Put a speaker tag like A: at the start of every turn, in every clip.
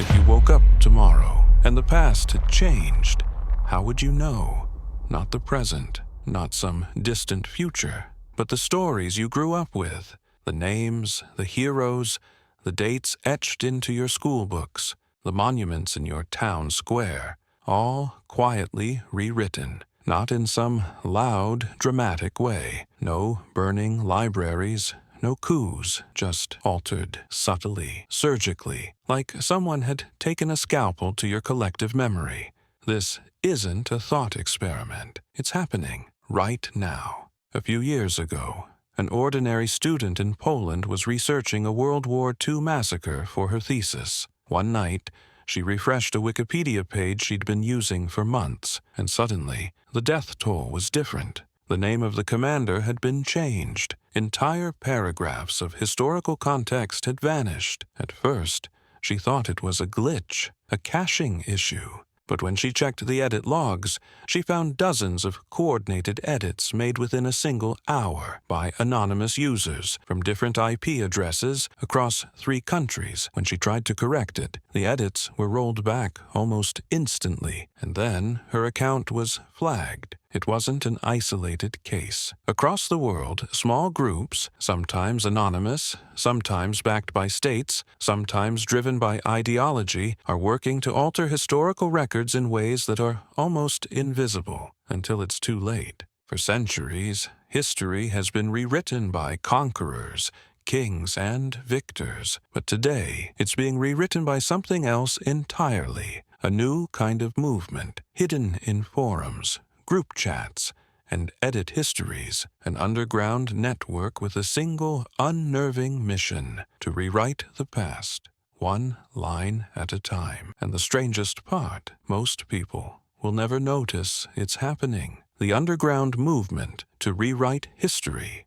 A: If you woke up tomorrow and the past had changed, how would you know? Not the present, not some distant future, but the stories you grew up with, the names, the heroes, the dates etched into your school books, the monuments in your town square, all quietly rewritten, not in some loud, dramatic way. No burning libraries, no coups, just altered subtly, surgically, like someone had taken a scalpel to your collective memory. This isn't a thought experiment. It's happening right now. A few years ago, an ordinary student in Poland was researching a World War II massacre for her thesis. One night, she refreshed a Wikipedia page she'd been using for months, and suddenly, the death toll was different. The name of the commander had been changed. Entire paragraphs of historical context had vanished. At first, she thought it was a glitch, a caching issue. But when she checked the edit logs, she found dozens of coordinated edits made within a single hour by anonymous users from different IP addresses across 3 countries. When she tried to correct it, the edits were rolled back almost instantly, and then her account was flagged. It wasn't an isolated case. Across the world, small groups, sometimes anonymous, sometimes backed by states, sometimes driven by ideology, are working to alter historical records in ways that are almost invisible until it's too late. For centuries, history has been rewritten by conquerors, kings, and victors. But today, it's being rewritten by something else entirely, a new kind of movement, hidden in forums, group chats, and edit histories, an underground network with a single unnerving mission: to rewrite the past, one line at a time. And the strangest part, most people will never notice it's happening. The underground movement to rewrite history.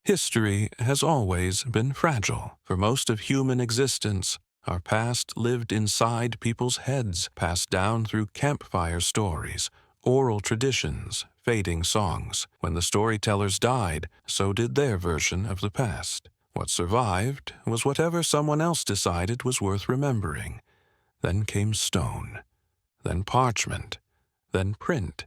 A: History has always been fragile. For most of human existence, our past lived inside people's heads, passed down through campfire stories, oral traditions, fading songs. When the storytellers died, so did their version of the past. What survived was whatever someone else decided was worth remembering. Then came stone, then parchment, then print.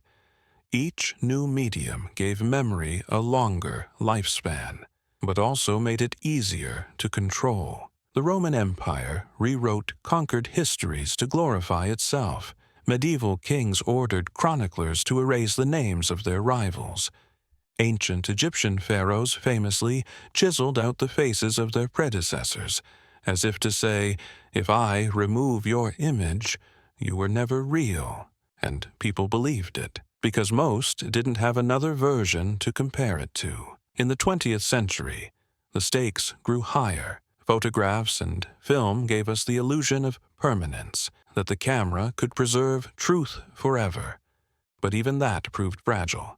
A: Each new medium gave memory a longer lifespan, but also made it easier to control. The Roman Empire rewrote conquered histories to glorify itself. Medieval kings ordered chroniclers to erase the names of their rivals. Ancient Egyptian pharaohs famously chiseled out the faces of their predecessors, as if to say, if I remove your image, you were never real. And people believed it, because most didn't have another version to compare it to. In the 20th century, the stakes grew higher. Photographs and film gave us the illusion of permanence, that the camera could preserve truth forever. But even that proved fragile.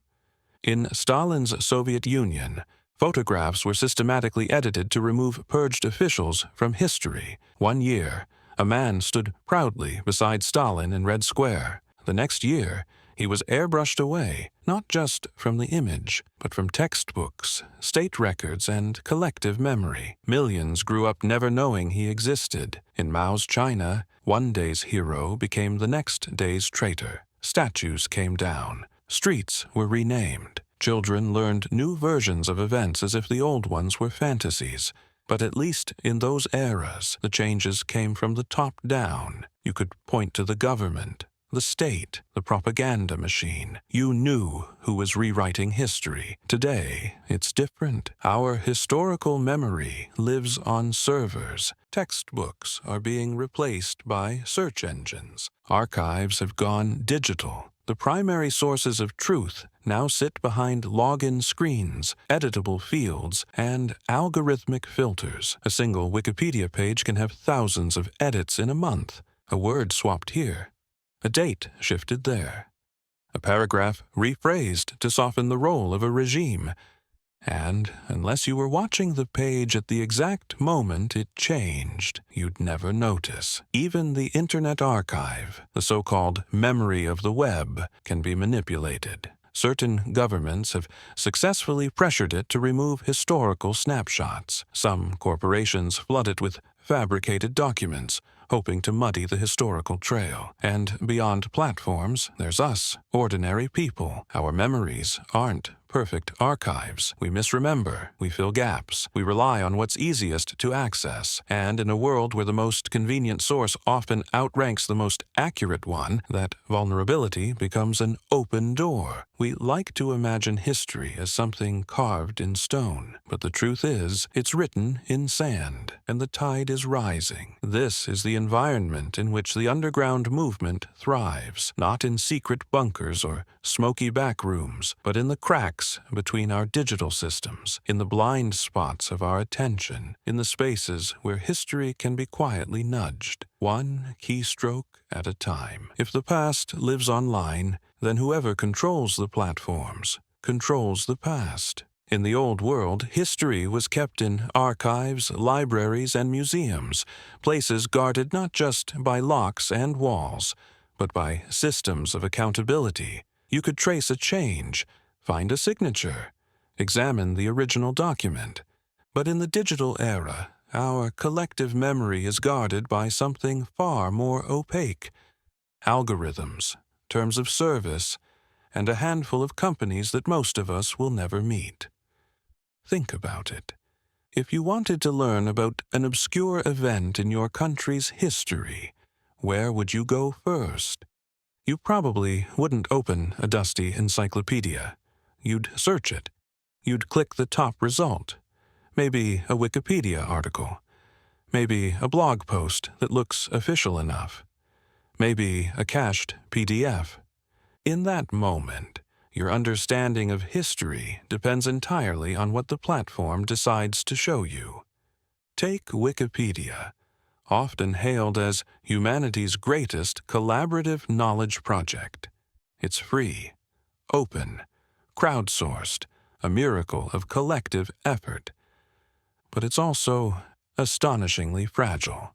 A: In Stalin's Soviet Union, photographs were systematically edited to remove purged officials from history. One year, a man stood proudly beside Stalin in Red Square. The next year, he was airbrushed away, not just from the image, but from textbooks, state records, and collective memory. Millions grew up never knowing he existed. In Mao's China, one day's hero became the next day's traitor. Statues came down. Streets were renamed. Children learned new versions of events as if the old ones were fantasies. But at least in those eras, the changes came from the top down. You could point to the government, the state, the propaganda machine. You knew who was rewriting history. Today, it's different. Our historical memory lives on servers. Textbooks are being replaced by search engines. Archives have gone digital. The primary sources of truth now sit behind login screens, editable fields, and algorithmic filters. A single Wikipedia page can have thousands of edits in a month. A word swapped here. A date shifted there. A paragraph rephrased to soften the role of a regime. And unless you were watching the page at the exact moment it changed, you'd never notice. Even the Internet Archive, the so-called memory of the web, can be manipulated. Certain governments have successfully pressured it to remove historical snapshots. Some corporations flood it with fabricated documents, hoping to muddy the historical trail. And beyond platforms, there's us, ordinary people. Our memories aren't perfect archives. We misremember, we fill gaps, we rely on what's easiest to access, and in a world where the most convenient source often outranks the most accurate one, that vulnerability becomes an open door. We like to imagine history as something carved in stone, but the truth is, it's written in sand, and the tide is rising. This is the environment in which the underground movement thrives, not in secret bunkers or smoky back rooms, but in the cracks between our digital systems, in the blind spots of our attention, in the spaces where history can be quietly nudged, one keystroke at a time. If the past lives online, then whoever controls the platforms controls the past. In the old world, history was kept in archives, libraries, and museums, places guarded not just by locks and walls, but by systems of accountability. You could trace a change, find a signature, examine the original document. But in the digital era, our collective memory is guarded by something far more opaque: algorithms, terms of service, and a handful of companies that most of us will never meet. Think about it. If you wanted to learn about an obscure event in your country's history, where would you go first? You probably wouldn't open a dusty encyclopedia. You'd search it. You'd click the top result. Maybe a Wikipedia article. Maybe a blog post that looks official enough. Maybe a cached PDF. In that moment, your understanding of history depends entirely on what the platform decides to show you. Take Wikipedia, often hailed as humanity's greatest collaborative knowledge project. It's free, open, crowdsourced, a miracle of collective effort. But it's also astonishingly fragile.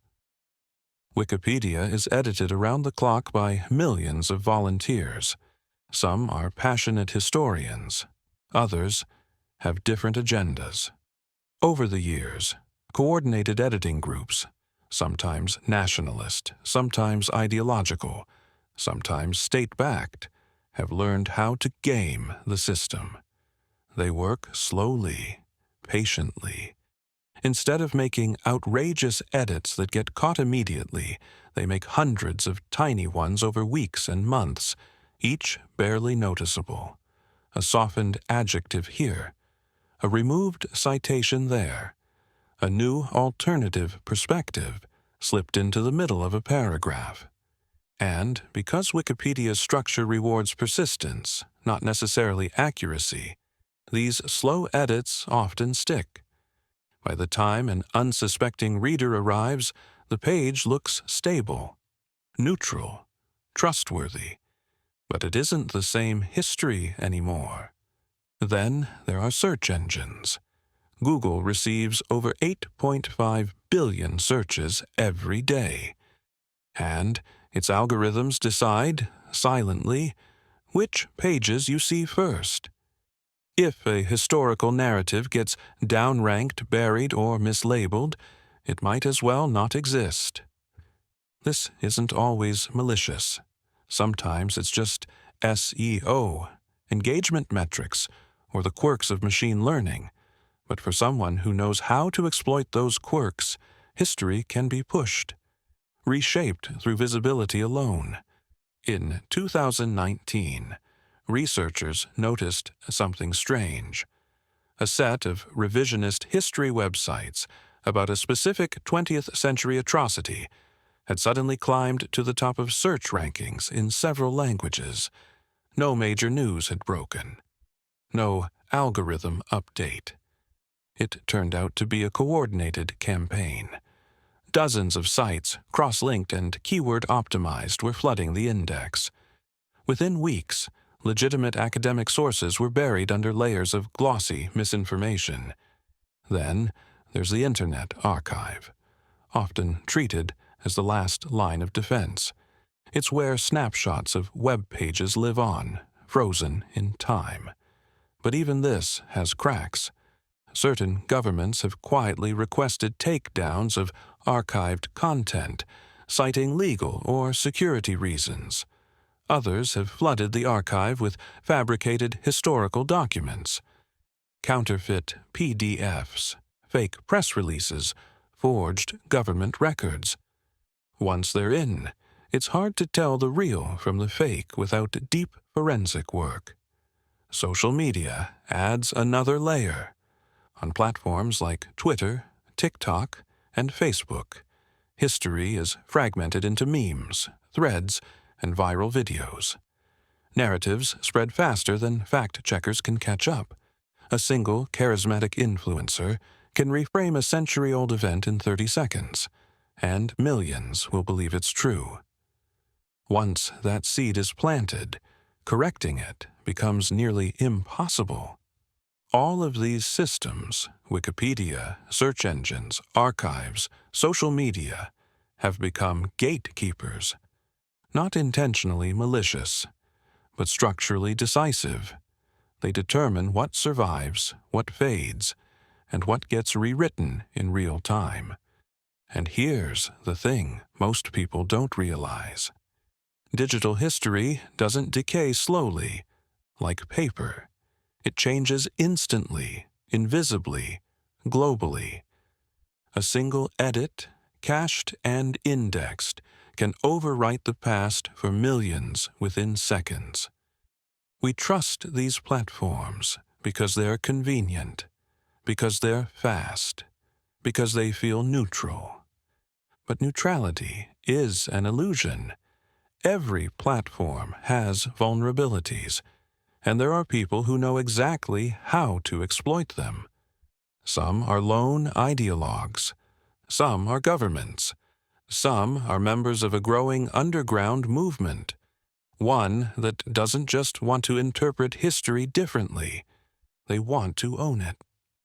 A: Wikipedia is edited around the clock by millions of volunteers. Some are passionate historians. Others have different agendas. Over the years, coordinated editing groups, sometimes nationalist, sometimes ideological, sometimes state-backed, have learned how to game the system. They work slowly, patiently. Instead of making outrageous edits that get caught immediately, they make hundreds of tiny ones over weeks and months, each barely noticeable. A softened adjective here, a removed citation there, a new alternative perspective slipped into the middle of a paragraph. And because Wikipedia's structure rewards persistence, not necessarily accuracy, these slow edits often stick. By the time an unsuspecting reader arrives, the page looks stable, neutral, trustworthy. But it isn't the same history anymore. Then there are search engines. Google receives over 8.5 billion searches every day. And its algorithms decide, silently, which pages you see first. If a historical narrative gets downranked, buried, or mislabeled, it might as well not exist. This isn't always malicious. Sometimes it's just SEO, engagement metrics, or the quirks of machine learning. But for someone who knows how to exploit those quirks, history can be pushed, reshaped through visibility alone. In 2019, researchers noticed something strange. A set of revisionist history websites about a specific 20th century atrocity had suddenly climbed to the top of search rankings in several languages. No major news had broken. No algorithm update. It turned out to be a coordinated campaign. Dozens of sites, cross-linked and keyword-optimized, were flooding the index. Within weeks, legitimate academic sources were buried under layers of glossy misinformation. Then there's the Internet Archive, often treated as the last line of defense. It's where snapshots of web pages live on, frozen in time. But even this has cracks. Certain governments have quietly requested takedowns of archived content, citing legal or security reasons. Others have flooded the archive with fabricated historical documents, counterfeit PDFs, fake press releases, forged government records. Once they're in, it's hard to tell the real from the fake without deep forensic work. Social media adds another layer. On platforms like Twitter, TikTok, and Facebook, history is fragmented into memes, threads, and viral videos. Narratives spread faster than fact-checkers can catch up. A single charismatic influencer can reframe a century-old event in 30 seconds, and millions will believe it's true. Once that seed is planted, correcting it becomes nearly impossible. All of these systems, Wikipedia, search engines, archives, social media, have become gatekeepers, not intentionally malicious, but structurally decisive. They determine what survives, what fades, and what gets rewritten in real time. And here's the thing most people don't realize. Digital history doesn't decay slowly, like paper. It changes instantly, invisibly, globally. A single edit, cached and indexed, can overwrite the past for millions within seconds. We trust these platforms because they're convenient, because they're fast, because they feel neutral. But neutrality is an illusion. Every platform has vulnerabilities, and there are people who know exactly how to exploit them. Some are lone ideologues. Some are governments. Some are members of a growing underground movement, one that doesn't just want to interpret history differently. They want to own it.